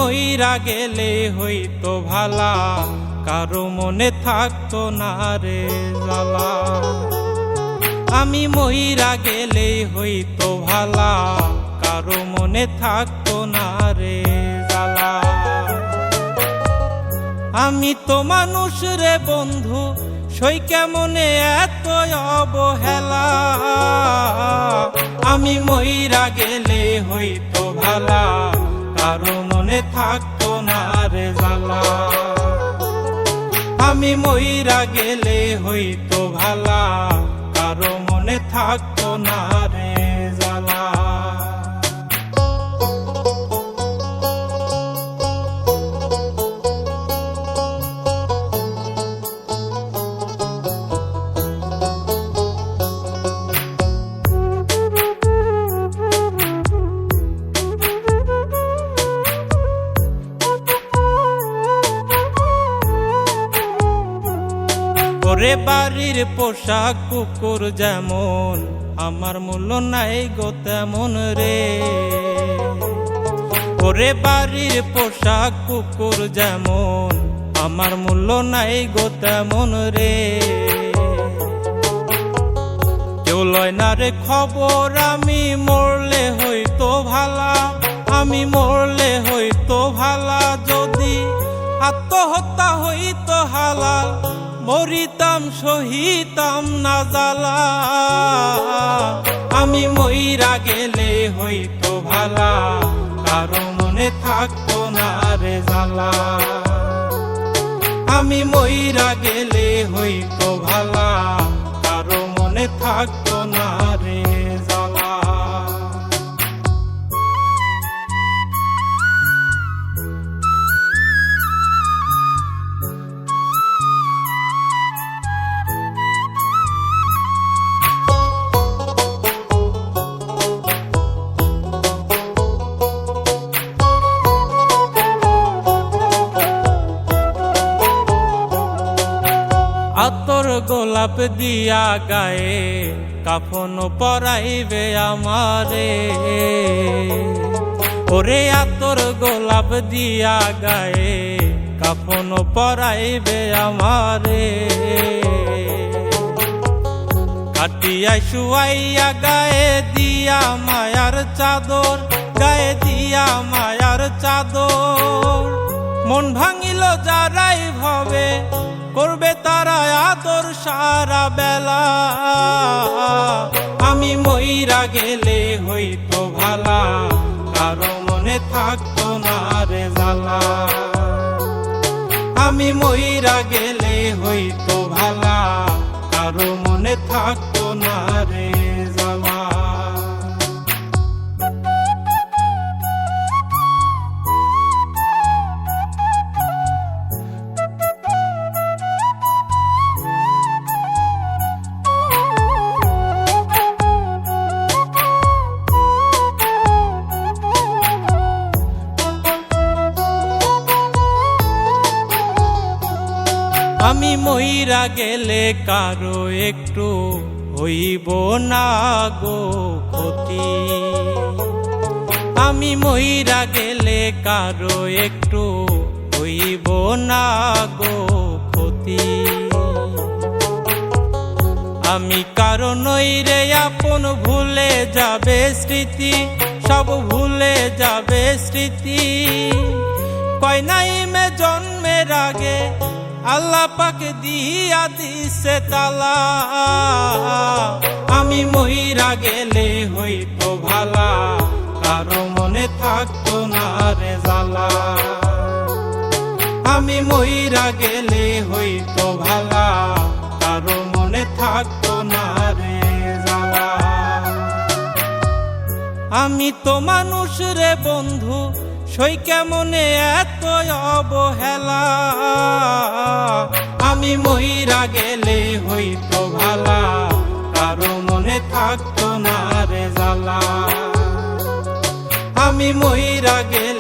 মইরা গেলে হইতো ভালা, কারো মনে থাকতো না রে জ্বালা। আমি মইরা গেলে হইতো ভালা, কারো মনে থাকতো না রে জ্বালা। আমি তো মানুষ রে বন্ধু, সই কেমনে এত অবহেলা। আমি মইরা গেলে হইতো ভালা, কারো মনে থাকতো না রে জ্বালা। আমি মইরা গেলে হইতো ভালা, কারো মনে থাকতো না রে জ্বালা। ওরে বাড়ির পোশাক কুকুর যেমন, আমার মূল্য নাই গো তেমন রে। ওরে বাড়ির পোশাক কুকুর যেমন, আমার মূল্য নাই গো তেমন রে। কেউ লয় না রে খবর, আমি মরলে হইতো ভালা। আমি মরলে হইতো ভালা, যদি আত্মহত্যা হইতো হালাল, মরিতাম সহিতাম না জ্বালা। আমি মইরা গেলে হইতো ভালা, কারো মনে থাকতো না রে জ্বালা। আমি মইরা গেলে হইতো ভালা, কারো মনে থাকতো না রে জ্বালা। আতর গোলাপ দিয়া গায়ে, কাফন পরাইবে আমারে। ওরে আতর গোলাপ দিয়া গায়ে, কাফন পরাইবে আমারে। কাটিয়া শুয়াইয়া গায়ে দিয়া মায়ার চাদর, গায়ে দিয়া মায়ার চাদর। মন ভাঙিল যারাই ভাবে, করবে তারা আদর সারা বেলা। আমি মইরা গেলে হইতো ভালা, কারো মনে থাকতো না রে জ্বালা। আমি মইরা গেলে হইতো ভালা, কারো মনে থাকতো না রে জ্বালা। আমি মইরা গেলে কারো একটু হইব না গো ক্ষতি। আমি মইরা গেলে কারো একটু হইব না গো ক্ষতি। আমি কারো নই রে আপন, ভুলে যাবে স্মৃতি, সব ভুলে যাবে স্মৃতি। কয় নাই মে জন্মের আগে, আল্লাহ পাক দিয়া দিছে তালা। আমি মইরা গেলে হইতো ভালা, কারো মনে থাকতো না রে জ্বালা। আমি মইরা গেলে হইতো ভালা, কারো মনে থাকতো না রে জ্বালা। আমি তো মানুষ রে বন্ধু, সই কেমনে এত অবহেলা। আমি মইরা গেলে হইতো ভালা, কারো মনে থাকতো না রে জ্বালা। আমি মইরা গেলে